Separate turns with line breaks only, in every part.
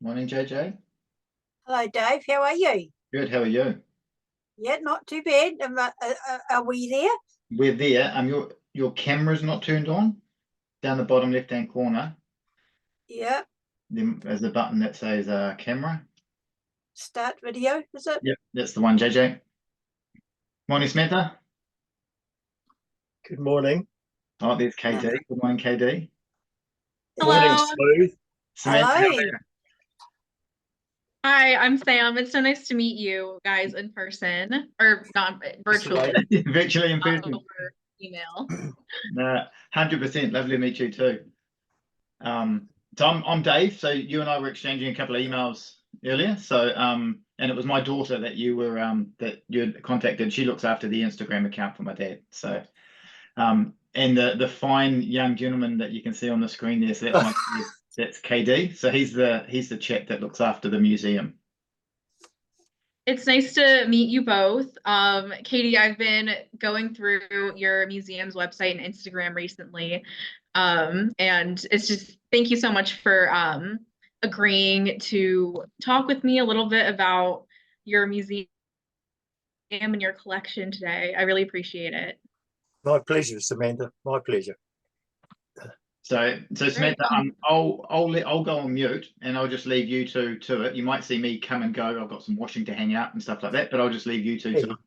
Morning, JJ.
Hello, Dave. How are you?
Good. How are you?
Yeah, not too bad. Are we there?
We're there. Your camera's not turned on. Down the bottom left-hand corner,
Yeah.
there's a button that says camera.
Start video, is it?
Yep, that's the one, JJ. Morning, Samantha.
Good morning.
Oh, there's KD. Good morning, KD.
Morning,
Hello.
Smooth.
Samantha, how are
Hello.
you?
Hi, I'm Sam. It's so nice to meet you guys in person, or not virtually,
Virtually in person.
over email.
100%. Lovely to meet you too. So I'm Dave. So you and I were exchanging a couple of emails earlier. So and it was my daughter that you had contacted. She looks after the Instagram account for my dad. So and the fine young gentleman that you can see on the screen there. So that's my that's KD. So he's the chap that looks after the museum.
It's nice to meet you both. Katie, I've been going through your museum's website and Instagram recently. And it's just thank you so much for agreeing to talk with me a little bit about your museum and your collection today. I really appreciate it.
My pleasure, Samantha. My pleasure.
So Samantha, I'll go on mute and I'll just leave you two to it. You might see me come and go. I've got some washing to hang out and stuff like that, but I'll just leave you two to it.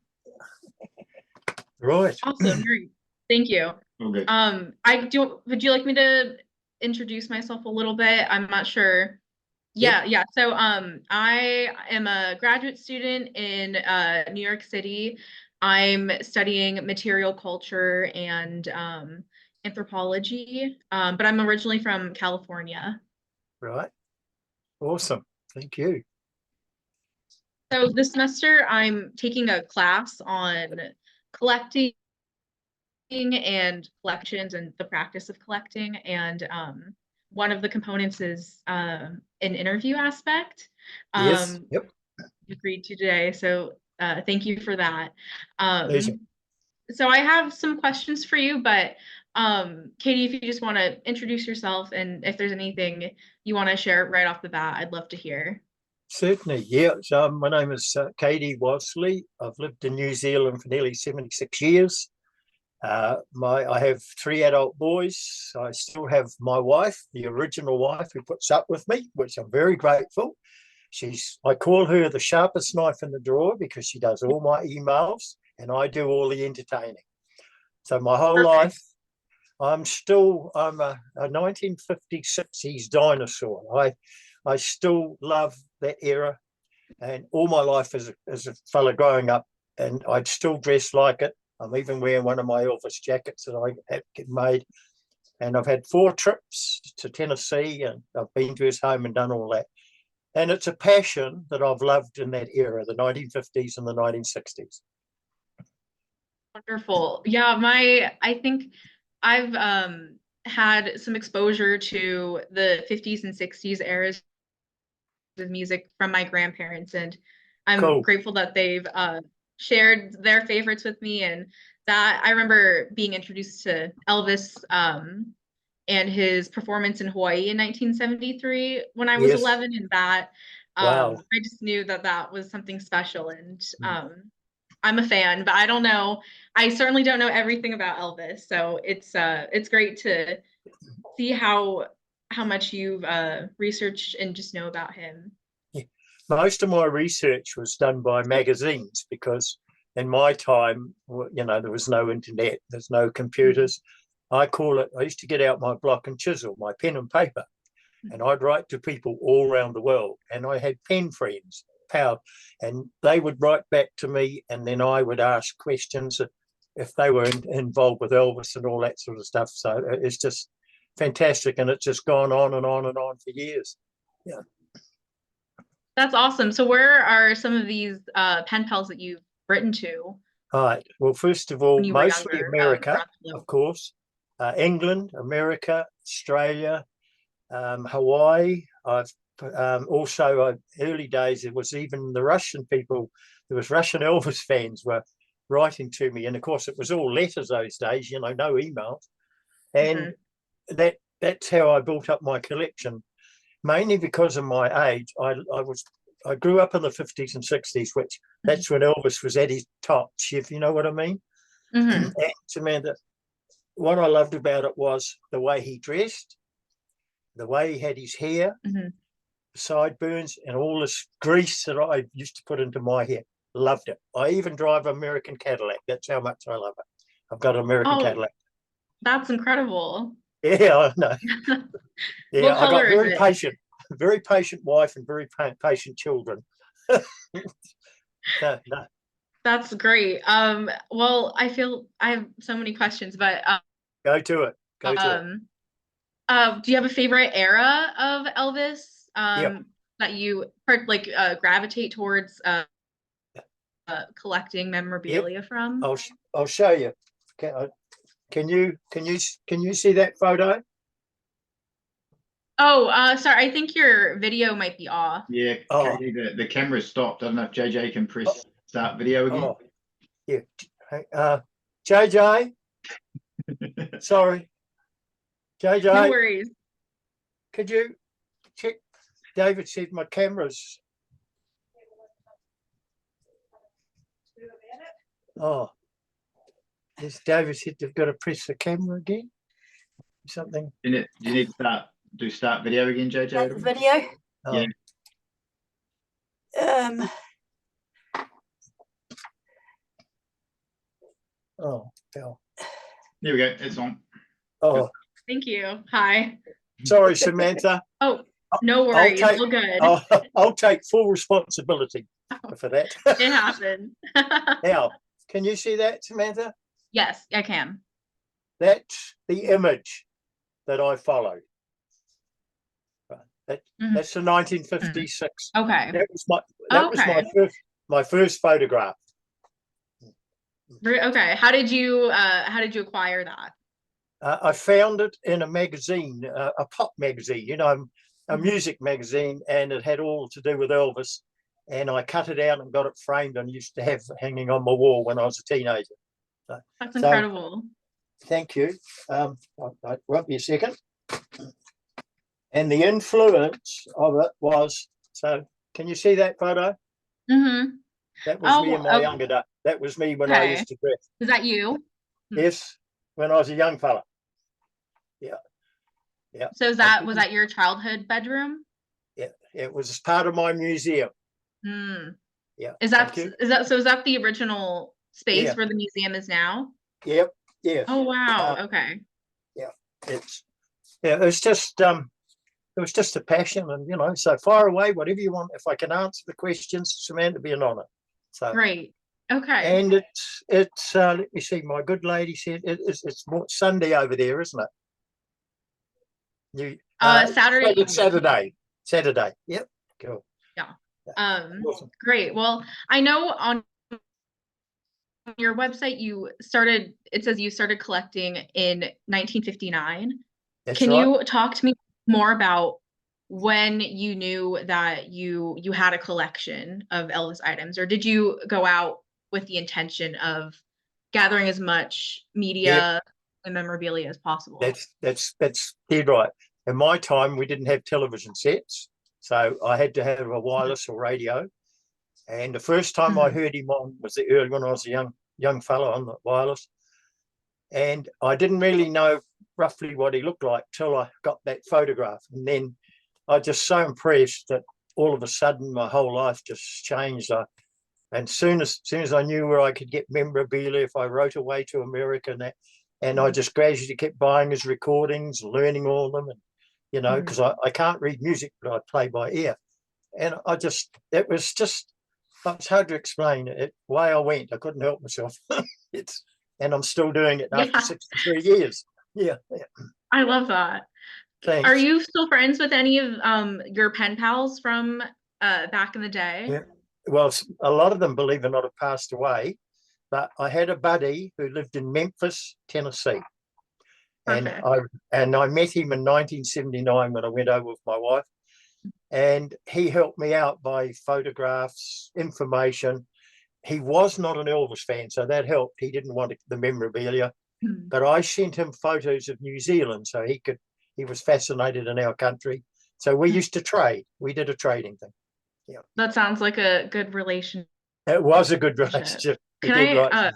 Right.
Awesome, great. Thank you.
All good.
Would you like me to introduce myself a little bit? I'm not sure. Yeah. So I am a graduate student in New York City. I'm studying material culture and anthropology, but I'm originally from California.
Right. Awesome. Thank you.
So this semester I'm taking a class on collecting and collections and the practice of collecting, and one of the components is an interview aspect.
Yes. Yep.
Agreed to today, so thank you for that.
Pleasure.
So I have some questions for you, but Katie, if you just want to introduce yourself and if there's anything you want to share right off the bat, I'd love to hear.
Certainly. Yeah. So my name is KD Wasley. I've lived in New Zealand for nearly 76 years. I have 3 adult boys. I still have my wife, the original wife, who puts up with me, which I'm very grateful. I call her the sharpest knife in the drawer because she does all my emails and I do all the entertaining. So my whole life, I'm a 1950s dinosaur. I still love that era, and all my life as a fella growing up, and I'd still dress like it. I'm even wearing one of my Elvis jackets that I had made, and I've had 4 trips to Tennessee, and I've been to his home and done all that. And it's a passion that I've loved in that era, the 1950s and the 1960s.
Wonderful. Yeah, I think I've had some exposure to the 50s and 60s eras of music from my grandparents, and I'm
Cool.
grateful that they've shared their favorites with me, and that I remember being introduced to Elvis and his performance in Hawaii in 1973 when I was
Yes.
11, and that
Wow.
I just knew that that was something special, and I'm a fan, but I don't know. I certainly don't know everything about Elvis, so it's great to see how much you've researched and just know about him.
Most of my research was done by magazines because in my time, there was no internet, there's no computers. I used to get out my block and chisel, my pen and paper, and I'd write to people all around the world. And I had pen friends, pal, and they would write back to me, and then I would ask questions if they were involved with Elvis and all that sort of stuff. So it's just fantastic, and it's just gone on and on and on for years. Yeah.
That's awesome. So where are some of these pen pals that you've written to?
All right. Well, first of all,
when you were
mostly
younger,
America, of course. England, America, Australia, Hawaii. I've also early days. It was even the Russian people. There was Russian Elvis fans were writing to me, and of course, it was all letters those days. No emails, and that's how I built up my collection. mainly because of my age. I grew up in the 50s and 60s, which that's when Elvis was at his top, if you know what I mean.
Mhm.
And Samantha, what I loved about it was the way he dressed, the way he had his hair,
Mhm.
sideburns, and all this grease that I used to put into my hair. Loved it. I even drive an American Cadillac. That's how much I love it. I've got an American
Oh,
Cadillac.
that's incredible.
Yeah, I know. Yeah,
What
I got
color is
very patient wife and very patient children. No, no.
That's great. Well, I feel I have so many questions, but
Go to it. Go to it.
do you have a favorite era of Elvis
Yeah.
that you like gravitate towards collecting memorabilia from?
I'll show you. Can you see that photo?
Oh, sorry. I think your video might be off.
Yeah,
Oh.
Katie, the camera's stopped. I don't know if JJ can press start video again.
Oh, yeah. JJ, sorry. JJ,
No worries.
could you check? David said my camera's. Oh, yes, David said they've got to press the camera again. Something.
Do you need to start video again, JJ?
That video.
Oh.
Yeah.
Oh, hell.
There we go. It's on.
Oh,
Thank you. Hi.
sorry, Samantha.
Oh, no worries. All good.
I'll take full responsibility for that.
It happened.
Now, can you see that, Samantha?
Yes, I can.
That's the image that I followed. That's the 1956.
Okay.
That was my first photograph.
Okay. How did you acquire that?
I found it in a magazine, a pop magazine, a music magazine, and it had all to do with Elvis. And I cut it out and got it framed and used to have hanging on my wall when I was a teenager.
That's incredible.
Thank you. I won't be a second. And the influence of it was, so can you see that photo?
Mm-hmm.
That was me in my younger days. That was me when I used to dress.
Is that you?
Yes, when I was a young fella. Yeah. Yeah.
So was that your childhood bedroom?
Yeah, it was part of my museum.
Mm.
Yeah.
Is that the original space where the museum is now?
Yep. Yeah.
Oh wow. Okay.
Yeah. It was just a passion, and so far away, whatever you want. If I can answer the questions, Samantha, be an honor. So
great. Okay.
And it's let me see. My good lady said it's more Sunday over there, isn't it?
Saturday.
It's Saturday. Saturday. Yep. Cool.
Yeah.
Awesome.
Great. Well, I know on your website it says you started collecting in 1959.
That's
Can
right.
you talk to me more about when you knew that you had a collection of Elvis items, or did you go out with the intention of gathering as much media and memorabilia as possible?
That's dead right. In my time, we didn't have television sets, so I had to have a wireless or radio. And the first time I heard him on was when I was a young fellow on the wireless, and I didn't really know roughly what he looked like till I got that photograph, and then I was just so impressed that all of a sudden my whole life just changed. And soon as I knew where I could get memorabilia, if I wrote away to America and I just gradually kept buying his recordings, learning all of them, and because I can't read music, but I play by ear. And it was hard to explain it. The way I went, I couldn't help myself. And I'm still doing it after 63 years. Yeah.
I love that.
Thanks.
Are you still friends with any of your pen pals from back in the day?
Yeah. Well, a lot of them, believe it or not, have passed away. But I had a buddy who lived in Memphis, Tennessee.
Perfect.
And I met him in 1979 when I went over with my wife. And he helped me out by photographs, information. He was not an Elvis fan, so that helped. He didn't want the memorabilia. But I sent him photos of New Zealand so he was fascinated in our country. So we used to trade. We did a trading thing.
That sounds like a good relationship.
It was a good relationship. We
Can
did
I
like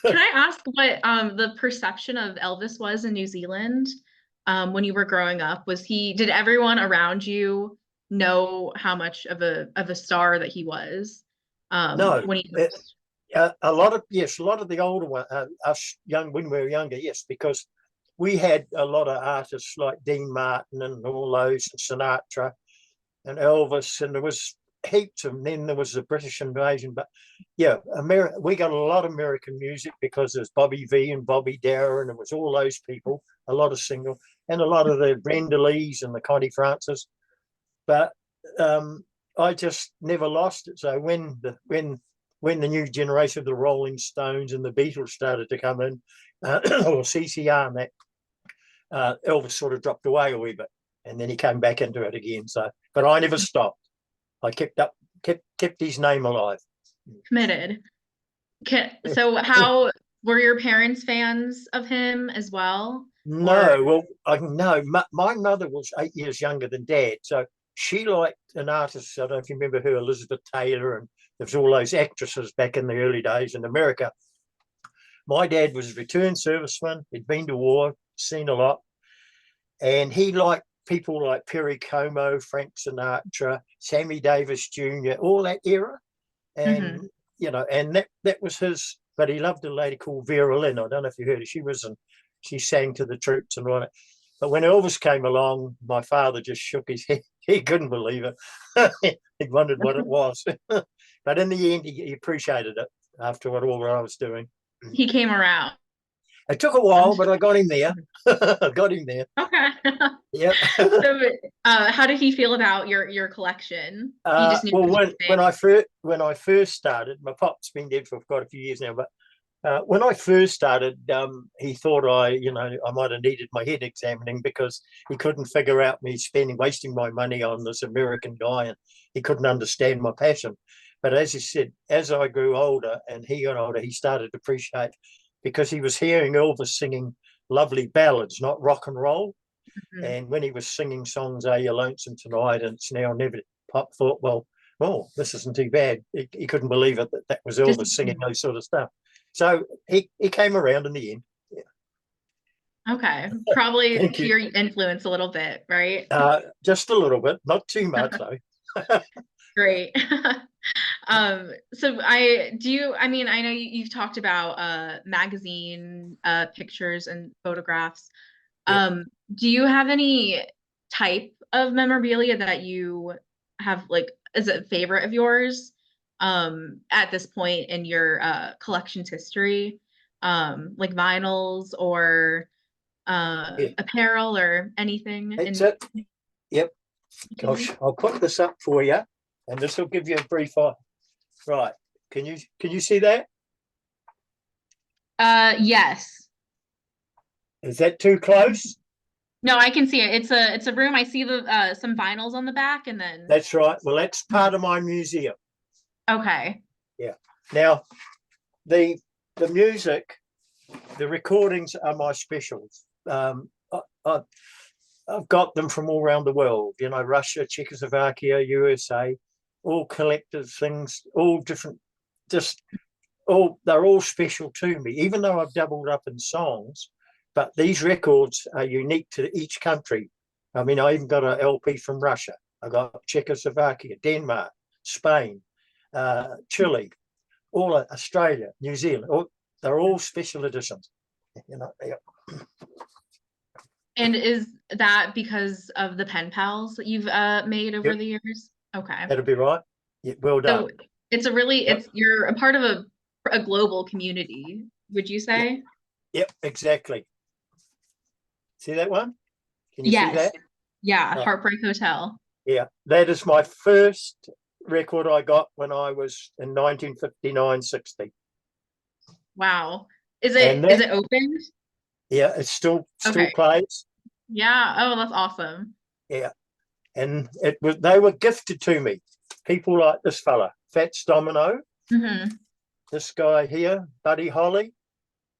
can I ask what the perception of Elvis was in New Zealand when you were growing up? Did everyone around you know how much of a star that he was?
No,
When he
a lot of the older one, us young when we were younger, yes, because we had a lot of artists like Dean Martin and all those, and Sinatra and Elvis, and there was heaps of them. Then there was the British invasion, but yeah, we got a lot of American music because there's Bobby V and Bobby Darin, and it was all those people, a lot of single, and a lot of the Brenda Lees and the Connie Francis. But I just never lost it. So when the new generation of the Rolling Stones and the Beatles started to come in, or CCR and that, Elvis sort of dropped away a wee bit, and then he came back into it again. So, but I never stopped. I kept his name alive.
committed. So how were your parents fans of him as well?
No, well, no. My mother was 8 years younger than Dad, so she liked an artist. I don't know if you remember her, Elizabeth Taylor, and there was all those actresses back in the early days in America. My dad was a returned serviceman. He'd been to war, seen a lot, and he liked people like Perry Como, Frank Sinatra, Sammy Davis Jr., all that era. And and that was his. But he loved a lady called Vera Lynn. I don't know if you heard her. She sang to the troops and all that. But when Elvis came along, my father just shook his head. He couldn't believe it. He wondered what it was. But in the end, he appreciated it after what I was doing.
He came around.
It took a while, but I got him there. I got him there.
Okay.
Yep.
So, how did he feel about your collection? He just knew
well, when I first started, my pop's been dead for quite a few years now, but when I first started, he thought I might have needed my head examining because he couldn't figure out me wasting my money on this American guy, and he couldn't understand my passion. But as he said, as I grew older and he got older, he started to appreciate, because he was hearing Elvis singing lovely ballads, not rock and roll. Mm-hmm. And when he was singing songs, "Are You Lonesome Tonight?" and "It's Now or Never," Pop thought, well, this isn't too bad. He couldn't believe it that was Elvis singing those sort of stuff. So he came around in the end. Yeah.
Okay. Probably peer influence a little bit, right?
Just a little bit, not too much though.
Great. So I know you've talked about magazine pictures and photographs. Yeah. Do you have any type of memorabilia that you have, like, is a favorite of yours at this point in your collection's history? Like vinyls or apparel or anything?
Yep. Gosh, I'll put this up for you, and this will give you a brief. Right. Can you see that?
Yes.
Is that too close?
No, I can see it. It's a room. I see the some vinyls on the back, and then
that's right. Well, that's part of my museum.
Okay.
Yeah. Now, the music, the recordings are my specials. I've got them from all around the world. Russia, Czechoslovakia, USA, all collected things, all different. They're all special to me, even though I've doubled up in songs. But these records are unique to each country. I mean, I even got an LP from Russia. I got Czechoslovakia, Denmark, Spain, Chile, all Australia, New Zealand. They're all special editions. Yeah.
And is that because of the pen pals that you've made over the years? Okay.
That'll be right. Yeah, well done.
So it's you're a part of a global community, would you say?
Yep, exactly. See that one? Can you see that?
Yeah, oh. Heartbreak Hotel.
Yeah, that is my first record I got when I was in 1959-60.
Wow. Is it opened?
Yeah, it still plays.
Yeah. Oh, that's awesome.
Yeah. And they were gifted to me. People like this fella, Fats Domino. Mm-hmm. This guy here, Buddy Holly.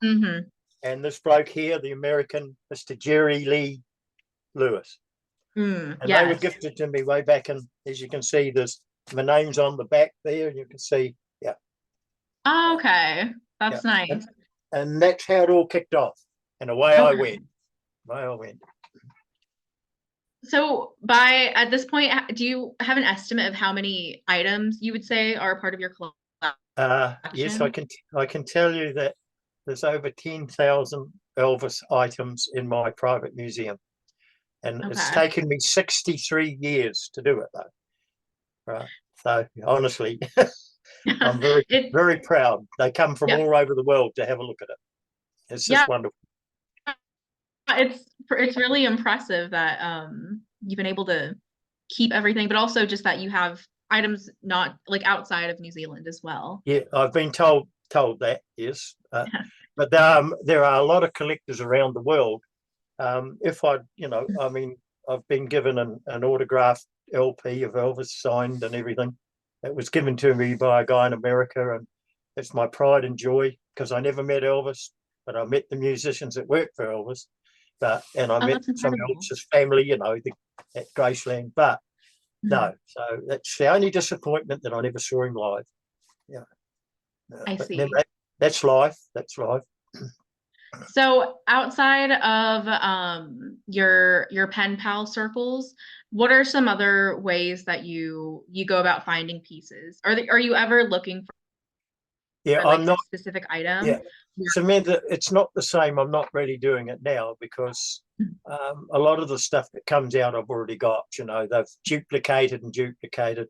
Mm-hmm. And this bloke here, the American Mr. Jerry Lee Lewis. And they were
Yes.
gifted to me way back. And as you can see, there's my name's on the back there, and you can see,
Oh, okay. That's
yeah.
nice.
And that's how it all kicked off. And away I went. Away I went.
So at this point, do you have an estimate of how many items you would say are part of your collection?
Yes, I can tell you that there's over 10,000 Elvis items in my private museum. And it's
Okay.
taken me 63 years to do it, though. Right. So honestly, I'm very proud. They come from all over the world to have a look at it. It's just wonderful.
It's really impressive that you've been able to keep everything, but also just that you have items not like outside of New Zealand as well.
Yeah, I've been told that, yes. But there are a lot of collectors around the world. If I, I mean, I've been given an autographed LP of Elvis signed and everything. It was given to me by a guy in America, and it's my pride and joy because I never met Elvis, but I met the musicians that worked for Elvis. And I met some of Elvis's family, at Graceland. But no, so that's the only disappointment that I never saw him live. Yeah.
I see.
That's life. That's life.
So outside of your pen pal circles, what are some other ways that you go about finding pieces? Are you ever looking for
I'm not
a specific item?
Yeah, Samantha, it's not the same. I'm not really doing it now because a lot of the stuff that comes out I've already got. They've duplicated.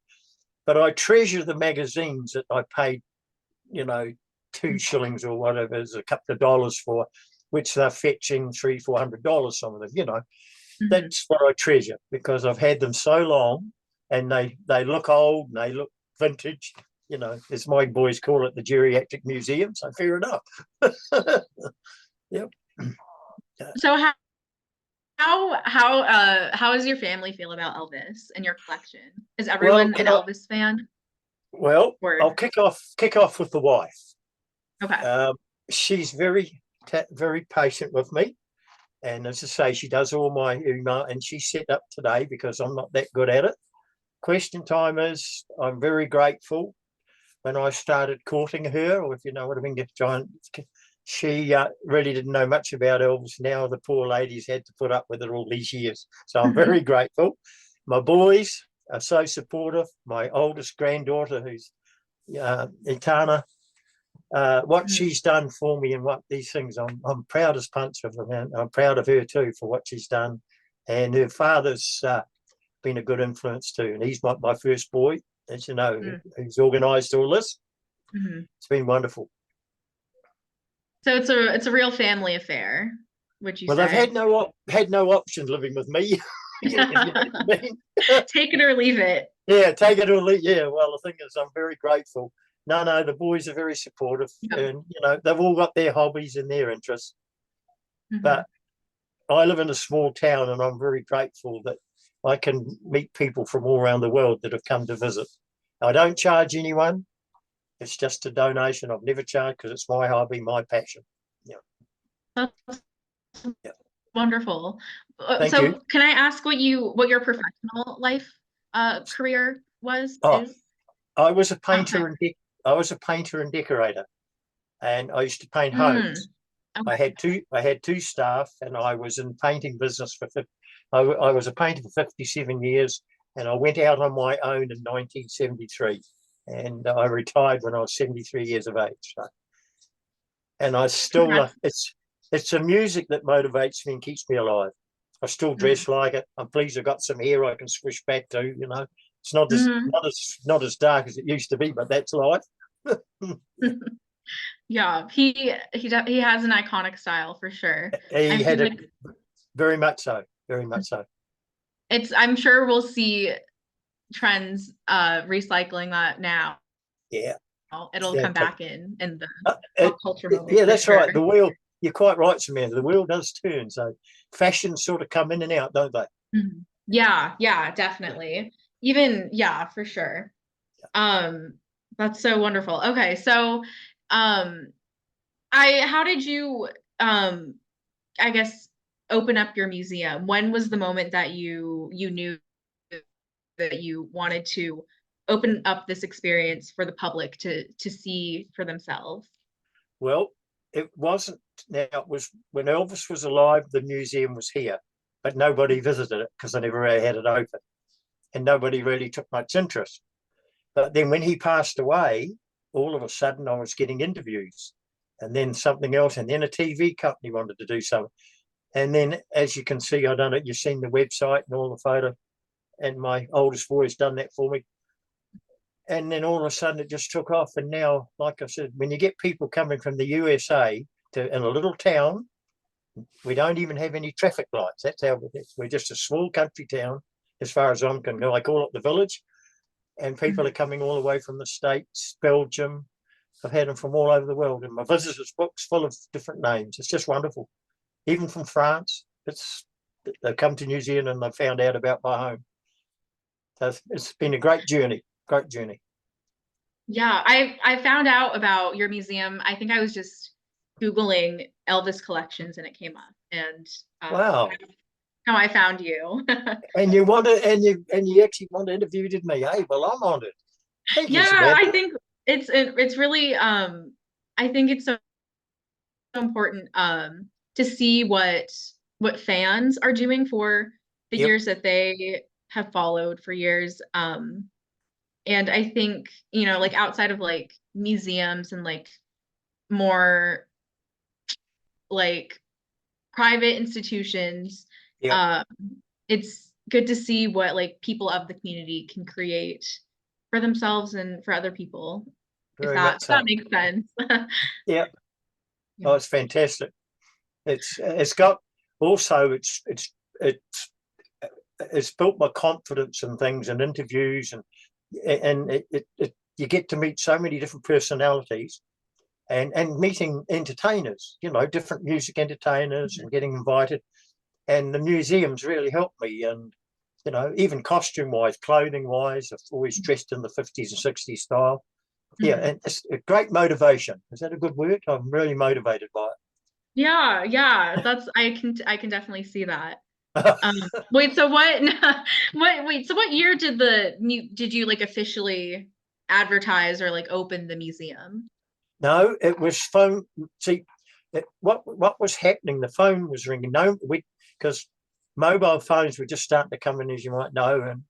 But I treasure the magazines that I paid, 2 shillings or whatever, is a couple of dollars for, which they're fetching $300-400. Some of them, That's what I treasure because I've had them so long, and they look old and they look vintage. As my boys call it, the geriatric museum. So fair enough. Yep.
So how does your family feel about Elvis and your collection? Is everyone an Elvis fan?
Well, I'll kick off with the wife.
Okay.
She's very patient with me, and as I say, she does all my email, and she set up today because I'm not that good at it. Question time is, I'm very grateful. When I started courting her, or if you know what I mean, she really didn't know much about Elvis. Now the poor lady's had to put up with it all these years. So I'm very grateful. My boys are so supportive. My oldest granddaughter, who's Itana, what she's done for me and what these things, I'm proud as punch of them, and I'm proud of her too for what she's done. And her father's been a good influence too. And he's my first boy. As you know, who's organised all this. It's been wonderful.
So it's a real family affair, would you say?
Well, they've had no option living with me. You know what I mean?
Take it or leave it.
Yeah, take it or leave. Yeah, well, the thing is, I'm very grateful. No, the boys are very supportive, and they've all got their hobbies and their interests. But I live in a small town, and I'm very grateful that I can meet people from all around the world that have come to visit. I don't charge anyone. It's just a donation. I've never charged because it's my hobby, my passion.
That's wonderful.
Thank you.
Can I ask what your professional life career is?
I was a painter and decorator, and I used to paint homes. I had two staff, and I was in painting business I was a painter for 57 years, and I went out on my own in 1973, and I retired when I was 73 years of age. So, and I still, it's the music that motivates me and keeps me alive. I still dress like it. I'm pleased I've got some hair I can swish back to. It's not as dark as it used to be, but that's life.
Yeah, he has an iconic style for sure.
He had it very much so. Very much so.
I'm sure we'll see trends recycling that now.
Yeah.
It'll come back in the pop culture.
Yeah, that's right. The wheel, you're quite right, Samantha. The wheel does turn. So fashions sort of come in and out, don't they?
Yeah, definitely. Even, for sure. That's so wonderful. Okay, so how did you I guess open up your museum, when was the moment that you knew that you wanted to open up this experience for the public to see for themselves?
Well, it wasn't. Now, it was when Elvis was alive, the museum was here, but nobody visited it because they never really had it open, and nobody really took much interest. But then when he passed away, all of a sudden I was getting interviews, and then something else, and then a TV company wanted to do something. And then, as you can see, I don't know, you've seen the website and all the photo, and my oldest boy's done that for me. And then all of a sudden it just took off. And now, like I said, when you get people coming from the USA to in a little town, we don't even have any traffic lights. That's how we're just a small country town, as far as I'm concerned. I call it the village. And people are coming all the way from the States, Belgium. I've had them from all over the world. And my visitors book's full of different names. It's just wonderful. Even from France, they've come to New Zealand and they've found out about my home. So it's been a great journey. Great journey.
Yeah, I found out about your museum. I think I was just Googling Elvis collections and it came up, and
Wow.
how I found you.
And you wanted, and you actually want to interview me. Hey, well, I'm on it. Thank you,
Yeah,
Samantha.
I think it's really I think it's so important to see what fans are doing for the
Yep.
years that they have followed for years. And I think, you know, like outside of like museums and like more like private institutions,
Yep.
it's good to see what like people of the community can create for themselves and for other people,
Very
if
much so.
that makes sense.
Yep.
Yeah.
Oh, it's fantastic. It's got also it's built my confidence and things and interviews and you get to meet so many different personalities and meeting entertainers, you know, different music entertainers and getting invited. And the museums really helped me. And, you know, even costume wise, clothing wise, I've always dressed in the 50s and 60s style. Yeah, and it's a great motivation. Is that a good word? I'm really motivated by
Yeah, that's I can definitely see that.
it.
Wait, so what year did you like officially advertise or like open the museum?
No, it was phone. See, what was happening? The phone was ringing. No, because mobile phones were just starting to come in, as you might know, and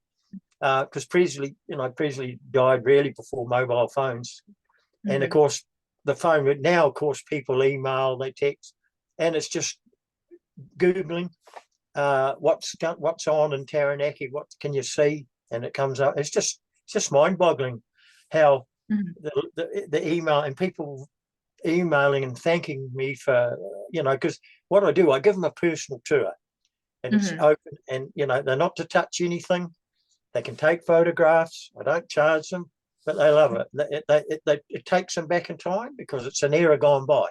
because Presley died really before mobile phones, and of course the phone. But now, of course, people email, they text, and it's just googling what's on in Taranaki. What can you see? And it comes up. It's just mind-boggling how the email and people emailing and thanking me for, you know, because what I do, I give them a personal tour and it's open and, you know, they're not to touch anything. They can take photographs. I don't charge them, but they love it. It takes them back in time because it's an era gone by.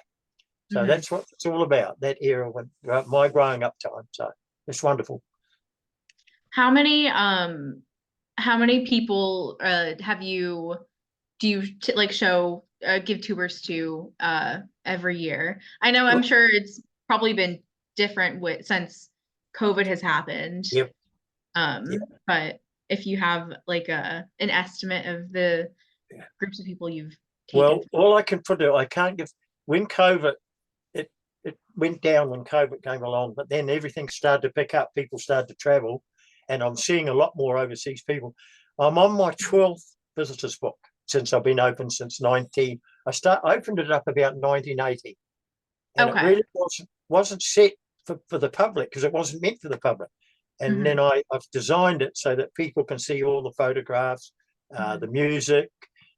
So that's what it's all about, that era when my growing up time. So it's wonderful.
How many people do you like show give tours to every year? I know I'm sure it's probably been different since COVID has happened.
Yep.
But if you have like an estimate of the groups of people you've taken.
Well, all I can put it, I can't give when COVID it went down when COVID came along, but then everything started to pick up. People started to travel, and I'm seeing a lot more overseas people. I'm on my 12th visitors book since I've been open since 19. I opened it up about 1980, and it really wasn't set for the public because it wasn't meant for the public. And then I've designed it so that people can see all the photographs, the music,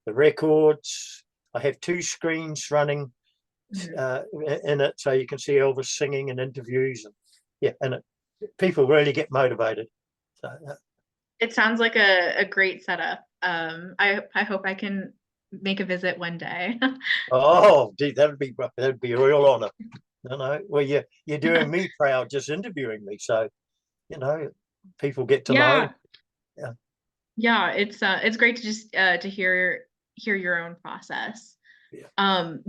the records. I have 2 screens running in it, so you can see Elvis singing and interviews, and people really get motivated. So
it sounds like a great setup. I hope I can make a visit one day.
Oh, gee, that'd be a real honor. No, well, you're doing me proud just interviewing me, so you know people get to know.
Yeah, it's great to just to hear your own process.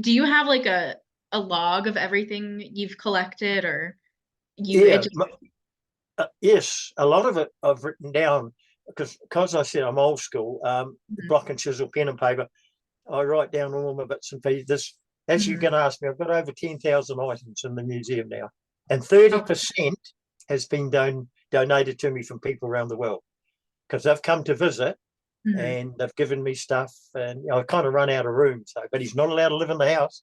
Do you have like a log of everything you've collected, or
Yeah,
just,
yes, a lot of it I've written down because I said I'm old school.
Mhm.
Block and chisel, pen and paper. I write down all my bits and pieces. As you
Mhm.
can ask me, I've got over 10,000 items in the museum now, and 30% has been donated to me from people around the world because they've come to visit
Mhm.
and they've given me stuff, and I kind of run out of room. So, but he's not allowed to live in the house.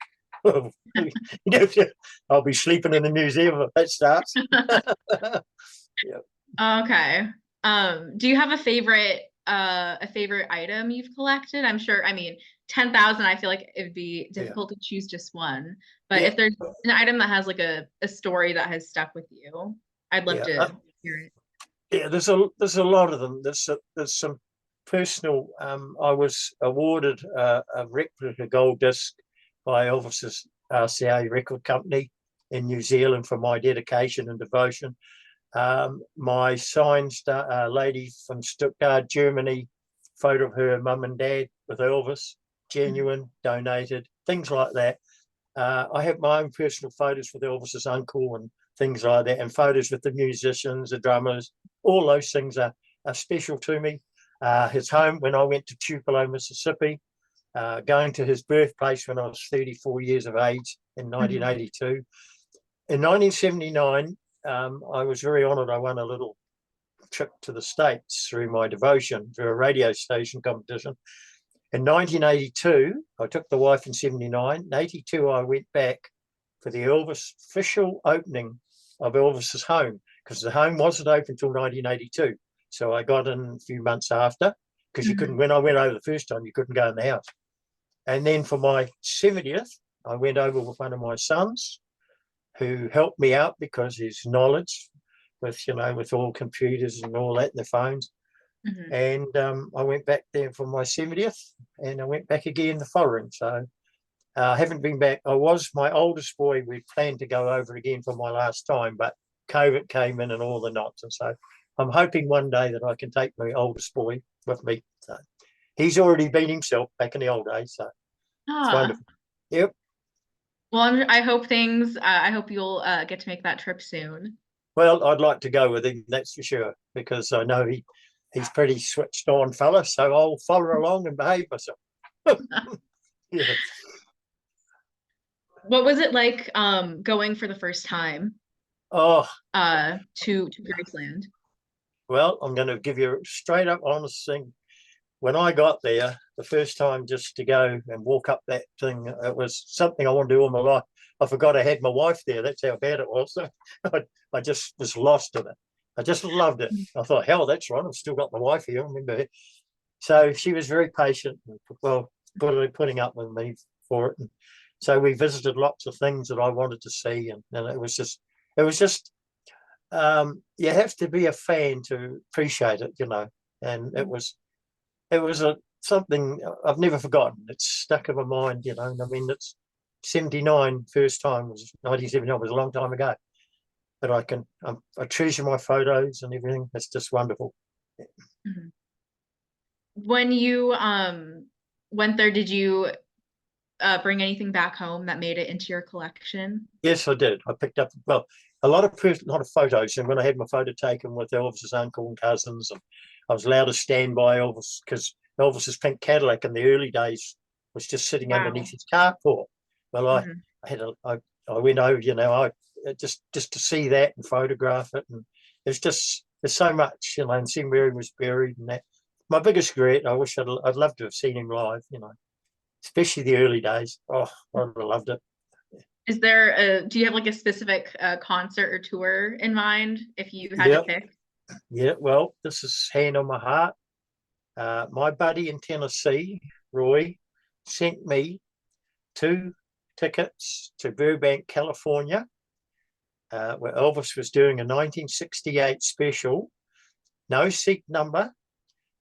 I'll be sleeping in the museum if that starts.
Okay. Do you have a favorite item you've collected? I'm sure, I mean, 10,000, I feel like it'd be difficult to choose just one. But
Yeah.
if there's an item that has like a story that has stuck with you, I'd love
Yeah.
to hear it.
Yeah, there's a lot of them. There's some personal. I was awarded a replica gold disc by Elvis's RCA record company in New Zealand for my dedication and devotion. My signed lady from Stuttgart, Germany, photo of her mum and dad with Elvis, genuine, donated, things like that. I have my own personal photos with Elvis's uncle and things like that, and photos with the musicians, the drummers. All those things are special to me. His home when I went to Tupelo, Mississippi, going to his birthplace when I was 34 years of age in 1982. In 1979, I was very honoured. I won a little trip to the States through my devotion to a radio station competition. In 1982, I took the wife in 79. In 82, I went back for the Elvis official opening of Elvis's home, because the home wasn't open until 1982. So I got in a few months after, because you couldn't, when I went over the first time, you couldn't go in the house. And then for my 70th, I went over with one of my sons who helped me out because his knowledge with, with all computers and all that, and the phones. And I went back there for my 70th, and I went back again the following. So I haven't been back. I was my oldest boy. We planned to go over again for my last time, but COVID came in and all the knots. And so I'm hoping one day that I can take my oldest boy with me. So he's already been himself back in the old days. So it's wonderful. Yep.
Well, I hope I hope you'll get to make that trip soon.
Well, I'd like to go with him, that's for sure, because I know he's pretty switched on fella, so I'll follow along and behave myself. Yeah.
What was it like going for the first time
Oh,
to Graceland?
well, I'm going to give you a straight up honest thing. When I got there, the first time just to go and walk up that thing, it was something I wanted to do all my life. I forgot I had my wife there. That's how bad it was. So I just was lost in it. I just loved it. I thought, hell, that's right. I've still got my wife here. I remember her. So she was very patient and, well, putting up with me for it. And so we visited lots of things that I wanted to see. And it was just, you have to be a fan to appreciate it, and it was something I've never forgotten. It's stuck in my mind, I mean, it's 79, first time was 1979, was a long time ago. But I treasure my photos and everything. It's just wonderful.
When you went there, did you bring anything back home that made it into your collection?
Yes, I did. I picked up, well, a lot of photos. And when I had my photo taken with Elvis's uncle and cousins, and I was allowed to stand by Elvis because Elvis's pink Cadillac in the early days was just sitting underneath his carport. Well, I went over, just to see that and photograph it, and there's so much, and see where he was buried and that. My biggest regret, I wish I'd love to have seen him live, especially the early days. Oh, I'd have loved it.
Is there do you have like a specific concert or tour in mind if you had to pick?
Yeah, well, this is hand on my heart. My buddy in Tennessee, Roy, sent me 2 tickets to Burbank, California, where Elvis was doing a 1968 special. No seat number.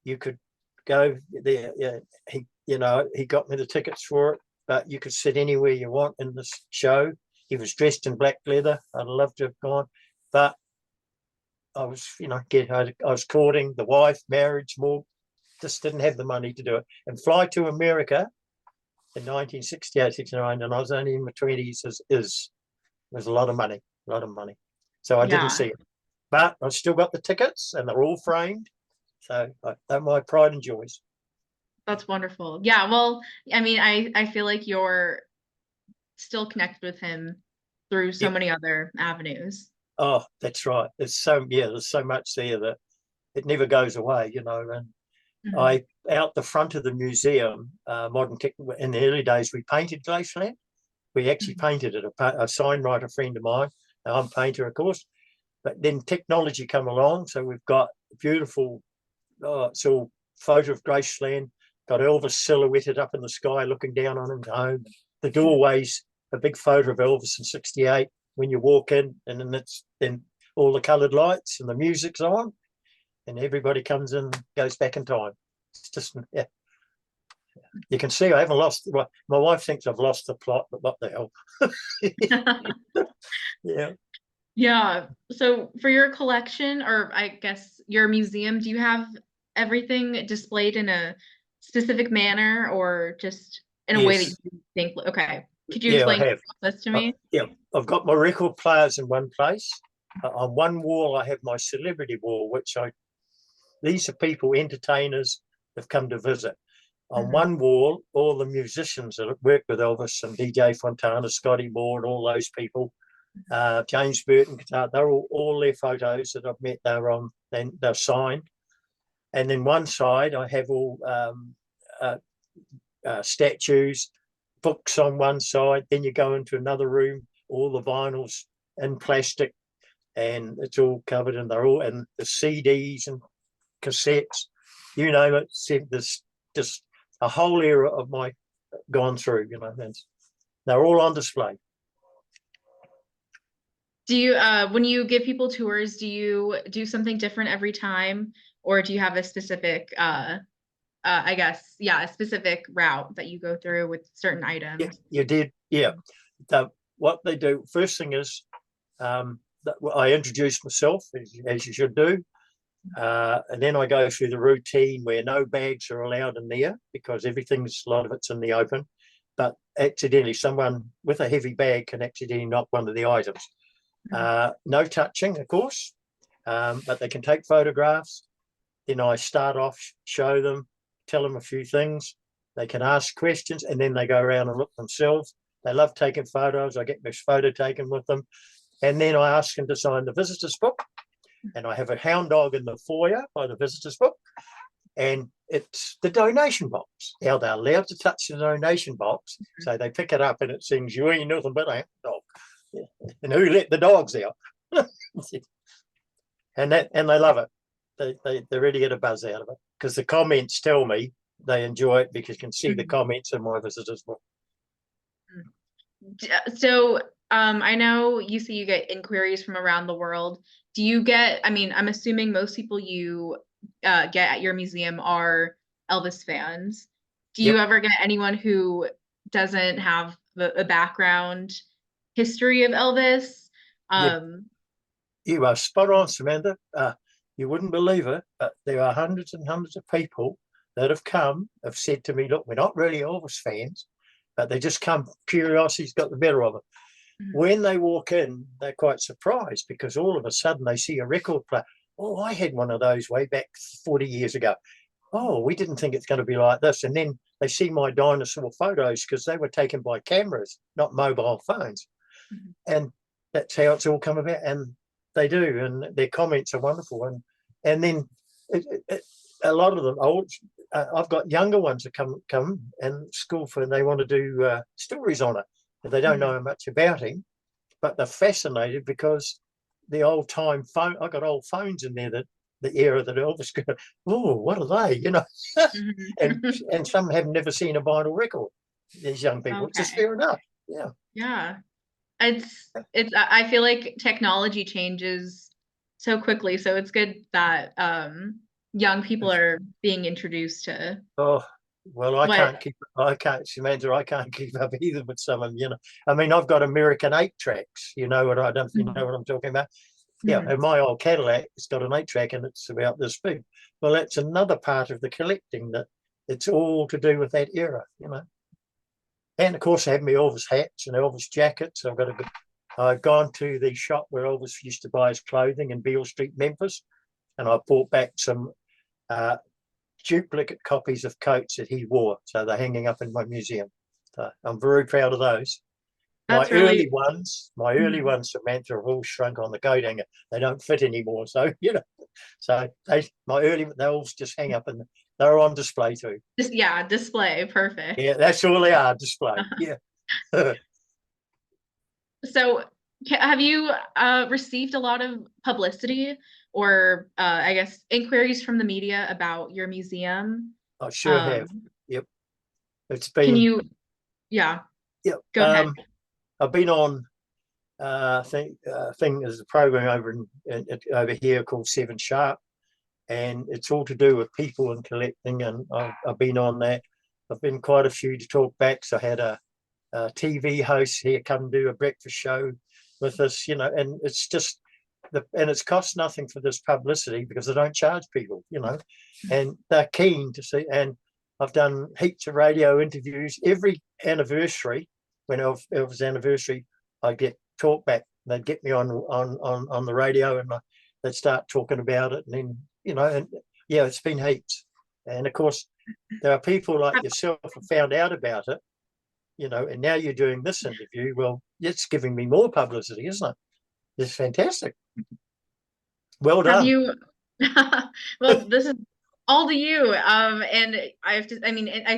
You could go there. Yeah, he got me the tickets for it, but you could sit anywhere you want in this show. He was dressed in black leather. I'd love to have gone, but I was, I was courting the wife, marriage, more, just didn't have the money to do it. And fly to America in 1968, 69, and I was only in my 20s, was a lot of money, So I
Yeah.
didn't see it. But I've still got the tickets and they're all framed. So they're my pride and joys.
That's wonderful. Yeah, well, I mean, I feel like you're still connected with him through so
Yep.
many other avenues.
Oh, that's right. There's so much there that it never goes away, you know. And
Mhm.
out the front of the museum, modern tech, in the early days, we painted Glaceland. We actually painted it. A sign writer friend of mine. I'm a painter, of course. But then technology come along, so we've got beautiful. It's all photo of Graceland. Got Elvis silhouetted up in the sky, looking down on him home. The doorways, a big photo of Elvis in '68. When you walk in, and then all the coloured lights and the music's on, and everybody comes in, goes back in time. It's just, yeah. You can see I haven't lost. Well, my wife thinks I've lost the plot, but what the hell? Yeah.
Yeah. So for your collection, or I guess your museum, do you have everything displayed in a specific manner or just in a way that
Yes.
you think, okay. Could you
Yeah, I
explain
have.
this to me?
Yeah, I've got my record players in one place. On one wall, I have my celebrity wall, these are people, entertainers, have come to visit. On
Mhm.
one wall, all the musicians that worked with Elvis and DJ Fontana, Scotty Moore, and all those people, James Burton, guitar, they're all their photos that I've met. They're signed. And then one side, I have all statues, books on one side. Then you go into another room, all the vinyls in plastic, and it's all covered, and the CDs and cassettes, you name it. There's just a whole era of my gone through, you know, and they're all on display.
Do you, when you give people tours, do you do something different every time, or do you have a specific, I guess, yeah, a specific route that you go through with certain items?
Yeah, you did. Yeah. What they do, first thing is, I introduce myself, as you should do. And then I go through the routine where no bags are allowed in there because a lot of it's in the open. But accidentally, someone with a heavy bag can accidentally knock one of the items. No touching, of course, but they can take photographs. Then I start off, show them, tell them a few things. They can ask questions, and then they go around and look themselves. They love taking photos. I get my photo taken with them. And then I ask them to sign the visitor's book. And I have a hound dog in the foyer by the visitor's book. And it's the donation box. Now they're allowed to touch the donation box. So they pick it up and it sings, "You ain't nothing but a dog." And who let the dogs out? and they love it. They really get a buzz out of it because the comments tell me they enjoy it, because you can see the comments in my visitors book.
So I know you say you get inquiries from around the world. Do you get, I mean, I'm assuming most people you get at your museum are Elvis fans. Do you ever get anyone who doesn't have a background history of Elvis?
You are spot on, Samantha. You wouldn't believe it, but there are hundreds and hundreds of people that have said to me, "Look, we're not really Elvis fans, but they just come, curiosity's got the better of it." When they walk in, they're quite surprised because all of a sudden they see a record player. "Oh, I had one of those way back 40 years ago. Oh, we didn't think it's going to be like this." And then they see my dinosaur photos because they were taken by cameras, not mobile phones. And that's how it's all come about. And they do. And their comments are wonderful. And then a lot of them, I've got younger ones that come and school and they want to do stories on it. They don't know much about him, but they're fascinated because the old time phone. I got old phones in there that the era that Elvis got. Oh, what are they? You know, and some have never seen a vinyl record. These young people, it's just fair enough. Yeah.
Yeah. It's. I feel like technology changes so quickly, so it's good that young people are being introduced to.
Oh. Well, Samantha, I can't keep up either with some of them, you know. I mean, I've got American 8-tracks, you know what I don't, you know what I'm talking about? Yeah, and my old Cadillac, it's got an 8-track and it's about this big. Well, that's another part of the collecting, that it's all to do with that era, you know. And of course, I have my Elvis hats and Elvis jackets. I've got I've gone to the shop where Elvis used to buy his clothing in Beale Street, Memphis, and I bought back some duplicate copies of coats that he wore. So they're hanging up in my museum. So I'm very proud of those.
That's
My
really
early ones, Samantha, have all shrunk on the coat hanger. They don't fit anymore. So, they all just hang up and they're on display too.
just, yeah, display. Perfect.
Yeah, that's all they are, display. Yeah.
So have you received a lot of publicity or I guess inquiries from the media about your museum?
I sure have. Yep. It's been.
Can you, yeah,
Yep.
go ahead.
I've been on there's a program over here called 7 Sharp, and it's all to do with people and collecting, and I've been on that. I've been quite a few to talk back. So I had a TV host here come do a breakfast show with us, and it's just and it's cost nothing for this publicity because they don't charge people, and they're keen to see. And I've done heaps of radio interviews. Every anniversary, when Elvis' anniversary, I get talk back. They'd get me on the radio, and they'd start talking about it, and then and yeah, it's been heaps. And of course, there are people like yourself who found out about it, and now you're doing this interview. Well, it's giving me more publicity, isn't it? It's fantastic. Well done.
Have you? Well, this is all to you. And I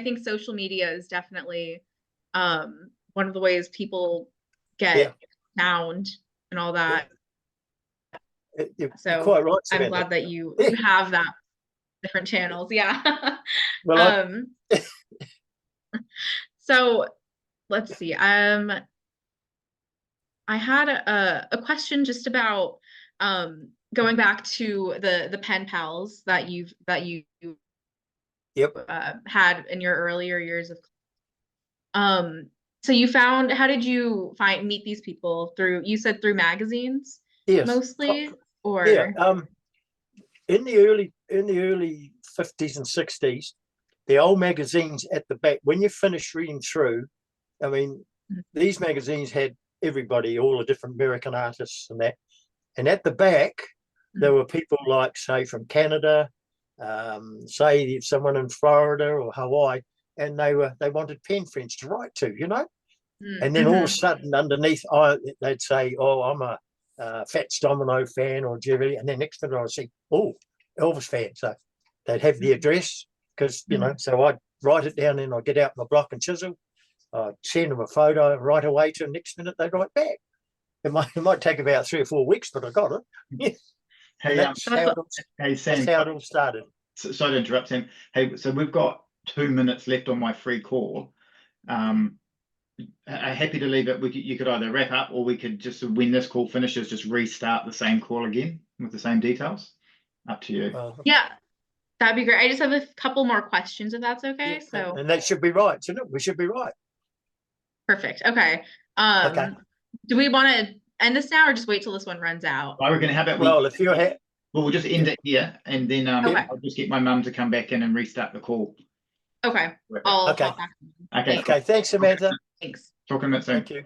think social media is definitely one of the ways people get found and all that.
You're
So
quite right,
I'm
Samantha.
glad that you have that different channels. Yeah.
Well,
so let's see. I had a question just about going back to the pen pals that you had in your earlier years of so how did you meet these people? You said through magazines?
Yes.
Mostly, or
in the early 50s and 60s, the old magazines at the back, when you finish reading through, these magazines had everybody, all the different American artists and that, and at the back there were people like, say, from Canada, say someone in Florida or Hawaii, and they wanted pen friends to write to, and then all of a sudden underneath they'd say, oh, I'm a Fats Domino fan or Jerry, and then next minute I'd see, oh, Elvis fan. So they'd have the address because so I'd write it down, and I'd get out my block and chisel, I'd send them a photo right away to them. Next minute they'd write back. It might take about 3 or 4 weeks, but I got it.
Hey,
Sam,
that's
how it all started.
Sorry to interrupt, Sam. Hey, so we've got 2 minutes left on my free call. Happy to leave it. You could either wrap up, or we could just, when this call finishes, just restart the same call again with the same details. Up to you.
Yeah, that'd be great. I just have a couple more questions, if that's okay. So,
and that should be right, shouldn't it? We should be right.
Perfect. Okay.
Okay.
Do we want to end this now, or just wait till this one runs out?
I reckon, how about we'll just end it here, and then I'll just get my mum to come back in and restart the call.
Okay. I'll talk back.
Okay.
Okay. Thanks, Samantha.
Thanks.
Talking about soon.
Thank you.